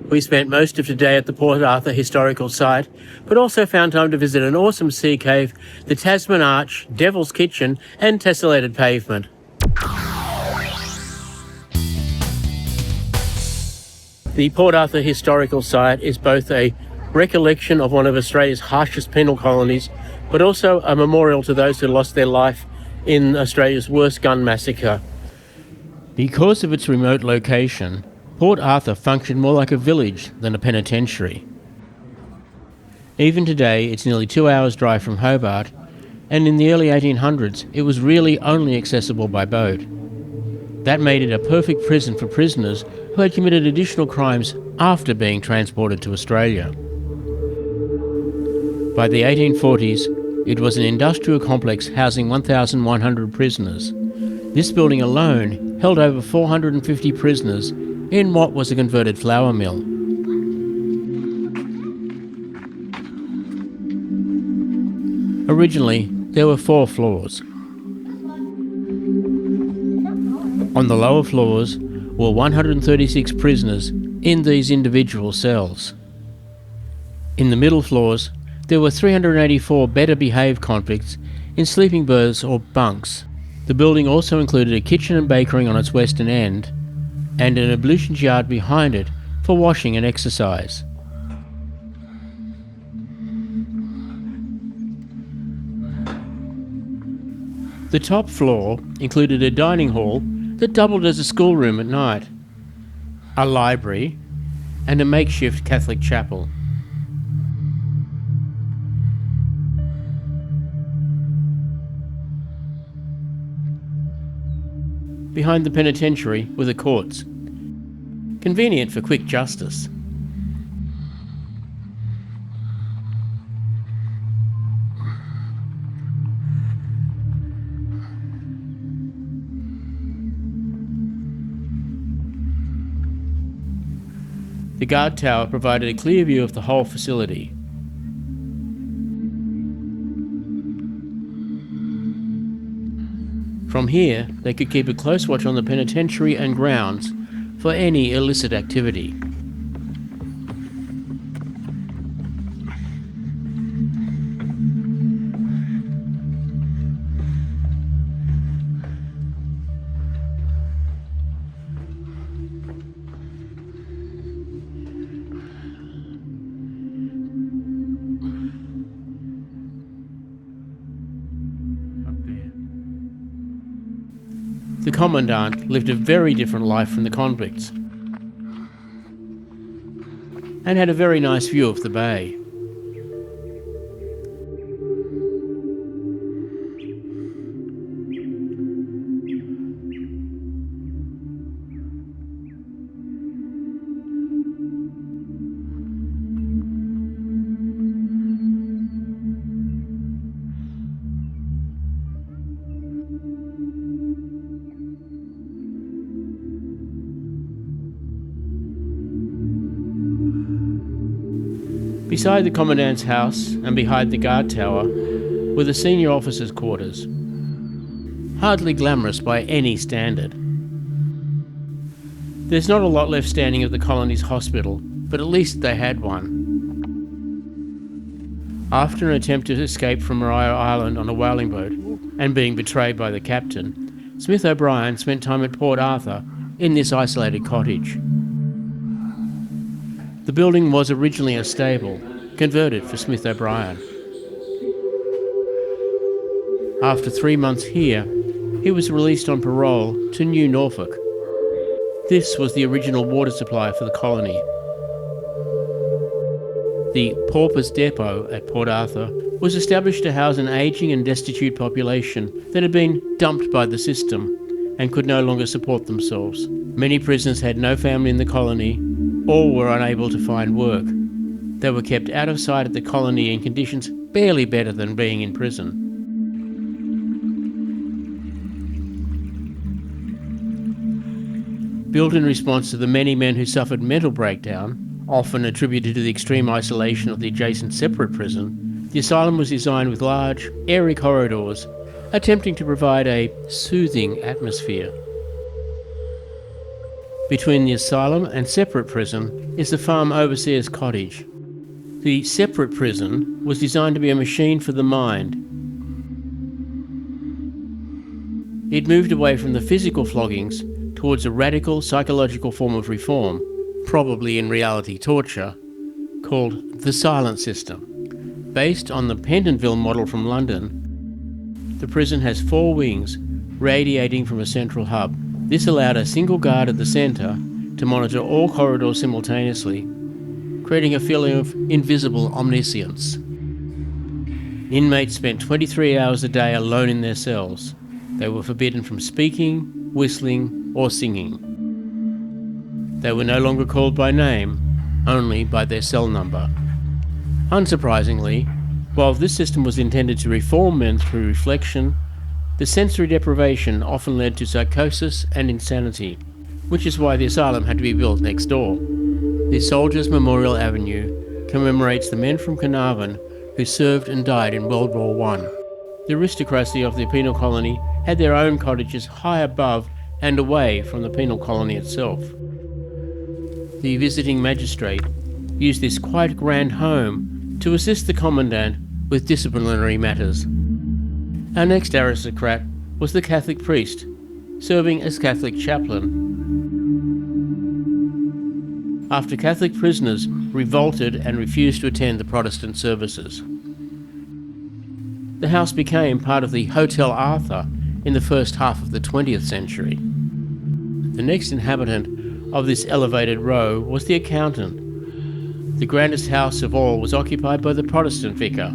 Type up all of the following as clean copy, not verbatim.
We spent most of today at the Port Arthur historical site, but also found time to visit an awesome sea cave, the Tasman Arch, Devil's Kitchen and Tessellated Pavement. The Port Arthur historical site is both a recollection of one of Australia's harshest penal colonies, but also a memorial to those who lost their life in Australia's worst gun massacre. Because of its remote location, Port Arthur functioned more like a village than a penitentiary. Even today, it's nearly 2 hours' drive from Hobart, and in the early 1800s, it was really only accessible by boat. That made it a perfect prison for prisoners who had committed additional crimes after being transported to Australia. By the 1840s, it was an industrial complex housing 1,100 prisoners. This building alone held over 450 prisoners in what was a converted flour mill. Originally, there were 4 floors. On the lower floors were 136 prisoners in these individual cells. In the middle floors, there were 384 better behaved convicts in sleeping berths or bunks. The building also included a kitchen and bakery on its western end, and an ablutions yard behind it for washing and exercise. The top floor included a dining hall that doubled as a schoolroom at night, a library, and a makeshift Catholic chapel. Behind the penitentiary were the courts, convenient for quick justice. The guard tower provided a clear view of the whole facility. From here, they could keep a close watch on the penitentiary and grounds for any illicit activity. The Commandant lived a very different life from the convicts, and had a very nice view of the bay. Beside the Commandant's house and behind the guard tower were the senior officers' quarters. Hardly glamorous by any standard. There's not a lot left standing of the colony's hospital, but at least they had one. After an attempt to escape from Maria Island on a whaling boat and being betrayed by the captain, Smith O'Brien spent time at Port Arthur in this isolated cottage. The building was originally a stable, converted for Smith O'Brien. After 3 months here, he was released on parole to New Norfolk. This was the original water supply for the colony. The Paupers Depot at Port Arthur was established to house an ageing and destitute population that had been dumped by the system and could no longer support themselves. Many prisoners had no family in the colony or were unable to find work. They were kept out of sight at the colony in conditions barely better than being in prison. Built in response to the many men who suffered mental breakdown, often attributed to the extreme isolation of the adjacent separate prison, the asylum was designed with large, airy corridors, attempting to provide a soothing atmosphere. Between the asylum and separate prison is the farm overseer's cottage. The separate prison was designed to be a machine for the mind. It moved away from the physical floggings towards a radical psychological form of reform, probably in reality torture, called the silent system. Based on the Pentonville model from London, the prison has 4 wings radiating from a central hub. This allowed a single guard at the centre to monitor all corridors simultaneously, creating a feeling of invisible omniscience. Inmates spent 23 hours a day alone in their cells. They were forbidden from speaking, whistling, or singing. They were no longer called by name, only by their cell number. Unsurprisingly, while this system was intended to reform men through reflection, the sensory deprivation often led to psychosis and insanity, which is why the asylum had to be built next door. The Soldiers Memorial Avenue commemorates the men from Carnarvon who served and died in World War I. The aristocracy of the penal colony had their own cottages high above and away from the penal colony itself. The visiting magistrate used this quite grand home to assist the commandant with disciplinary matters. Our next aristocrat was the Catholic priest, serving as Catholic chaplain, after Catholic prisoners revolted and refused to attend the Protestant services. The house became part of the Hotel Arthur in the first half of the 20th century. The next inhabitant of this elevated row was the accountant. The grandest house of all was occupied by the Protestant vicar.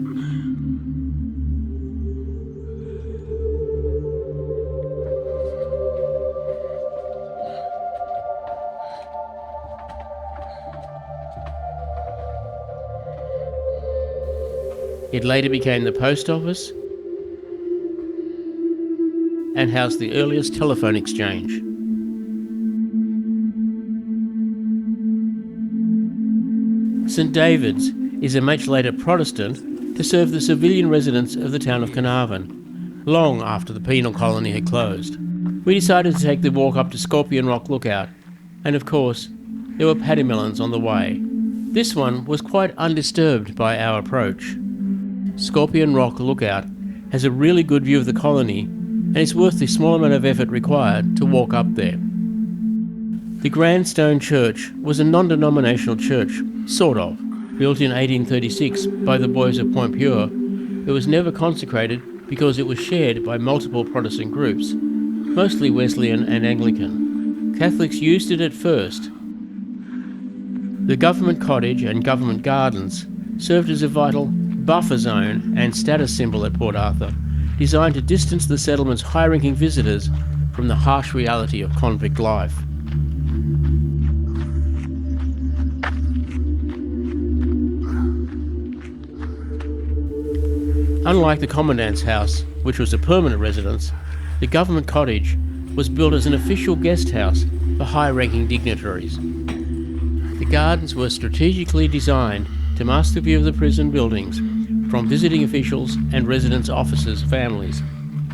It later became the post office and housed the earliest telephone exchange. St David's is a much later Protestant to serve the civilian residents of the town of Carnarvon, long after the penal colony had closed. We decided to take the walk up to Scorpion Rock Lookout, and of course, there were paddymelons on the way. This one was quite undisturbed by our approach. Scorpion Rock Lookout has a really good view of the colony, and it's worth the small amount of effort required to walk up there. The Grand Stone Church was a non-denominational church, sort of, built in 1836 by the boys of Point Pure. It was never consecrated because it was shared by multiple Protestant groups, mostly Wesleyan and Anglican. Catholics used it at first. The government cottage and government gardens served as a vital buffer zone and status symbol at Port Arthur, designed to distance the settlement's high-ranking visitors from the harsh reality of convict life. Unlike the Commandant's house, which was a permanent residence, the government cottage was built as an official guest house for high-ranking dignitaries. The gardens were strategically designed to mask the view of the prison buildings from visiting officials and residents' officers' families.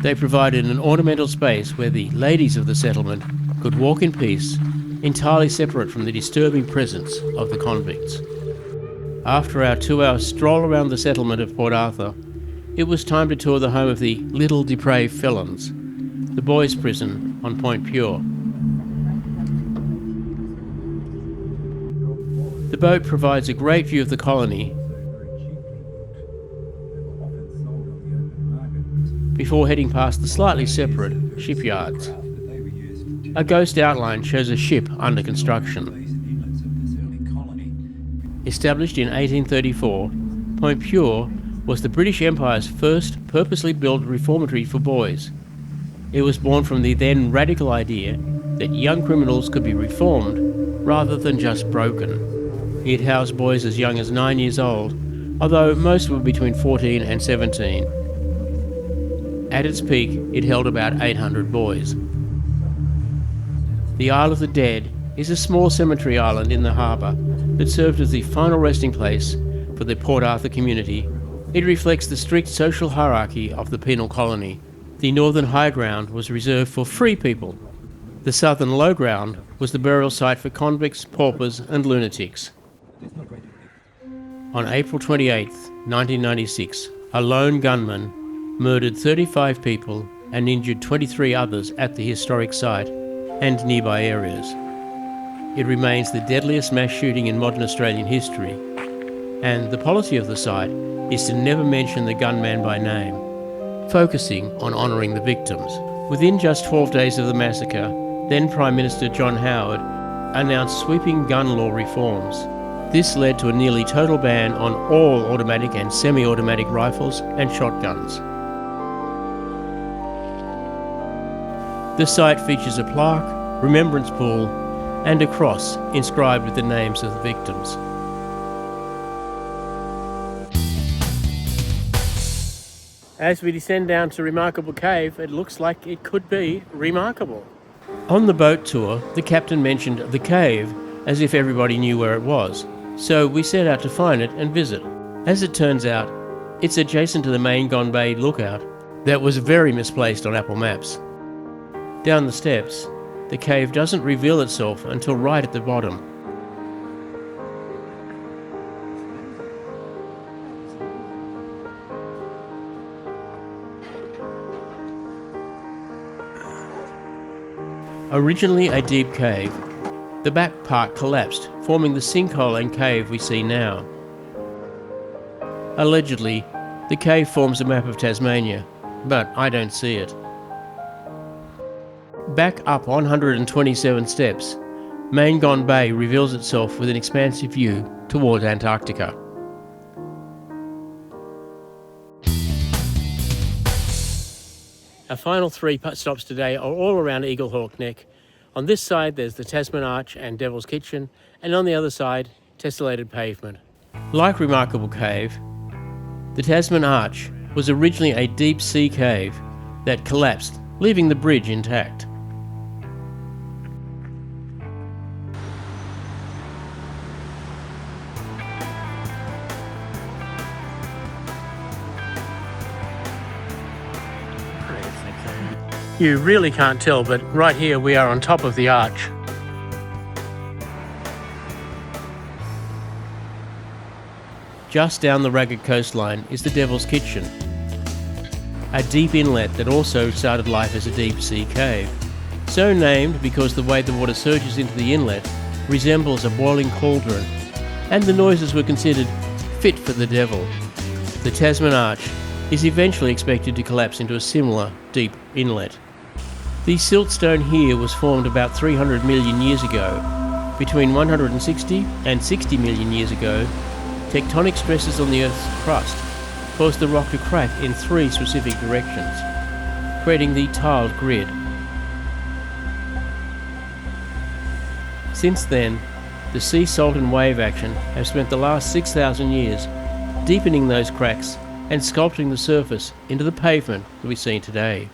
They provided an ornamental space where the ladies of the settlement could walk in peace, entirely separate from the disturbing presence of the convicts. After our 2-hour stroll around the settlement of Port Arthur, it was time to tour the home of the Little Depraved Felons, the boys' prison on Point Pure. The boat provides a great view of the colony before heading past the slightly separate shipyards. A ghost outline shows a ship under construction. Established in 1834, Point Pure was the British Empire's first purposely built reformatory for boys. It was born from the then radical idea that young criminals could be reformed rather than just broken. It housed boys as young as 9 years old, although most were between 14 and 17. At its peak, it held about 800 boys. The Isle of the Dead is a small cemetery island in the harbour that served as the final resting place for the Port Arthur community. It reflects the strict social hierarchy of the penal colony. The northern high ground was reserved for free people. The southern low ground was the burial site for convicts, paupers and lunatics. On April 28, 1996, a lone gunman murdered 35 people and injured 23 others at the historic site and nearby areas. It remains the deadliest mass shooting in modern Australian history, and the policy of the site is to never mention the gunman by name, focusing on honouring the victims. Within just 12 days of the massacre, then Prime Minister John Howard announced sweeping gun law reforms. This led to a nearly total ban on all automatic and semi-automatic rifles and shotguns. The site features a plaque, remembrance pool, and a cross inscribed with the names of the victims. As we descend down to Remarkable Cave, it looks like it could be remarkable. On the boat tour, the captain mentioned the cave as if everybody knew where it was, so we set out to find it and visit. As it turns out, it's adjacent to the main Gone Bay lookout that was very misplaced on Apple Maps. Down the steps, the cave doesn't reveal itself until right at the bottom. Originally a deep cave, the back part collapsed, forming the sinkhole and cave we see now. Allegedly, the cave forms a map of Tasmania, but I don't see it. Back up 127 steps, Main Gone Bay reveals itself with an expansive view towards Antarctica. Our final three stops today are all around Eagle Hawk Neck. On this side there's the Tasman Arch and Devil's Kitchen, and on the other side, tessellated pavement. Like Remarkable Cave, the Tasman Arch was originally a deep sea cave that collapsed, leaving the bridge intact. You really can't tell, but right here we are on top of the arch. Just down the rugged coastline is the Devil's Kitchen, a deep inlet that also started life as a deep sea cave. So named because the way the water surges into the inlet resembles a boiling cauldron, and the noises were considered fit for the devil. The Tasman Arch is eventually expected to collapse into a similar deep inlet. The siltstone here was formed about 300 million years ago. Between 160 and 60 million years ago, tectonic stresses on the Earth's crust caused the rock to crack in three specific directions, creating the tiled grid. Since then, the sea salt and wave action have spent the last 6,000 years deepening those cracks and sculpting the surface into the pavement that we see today.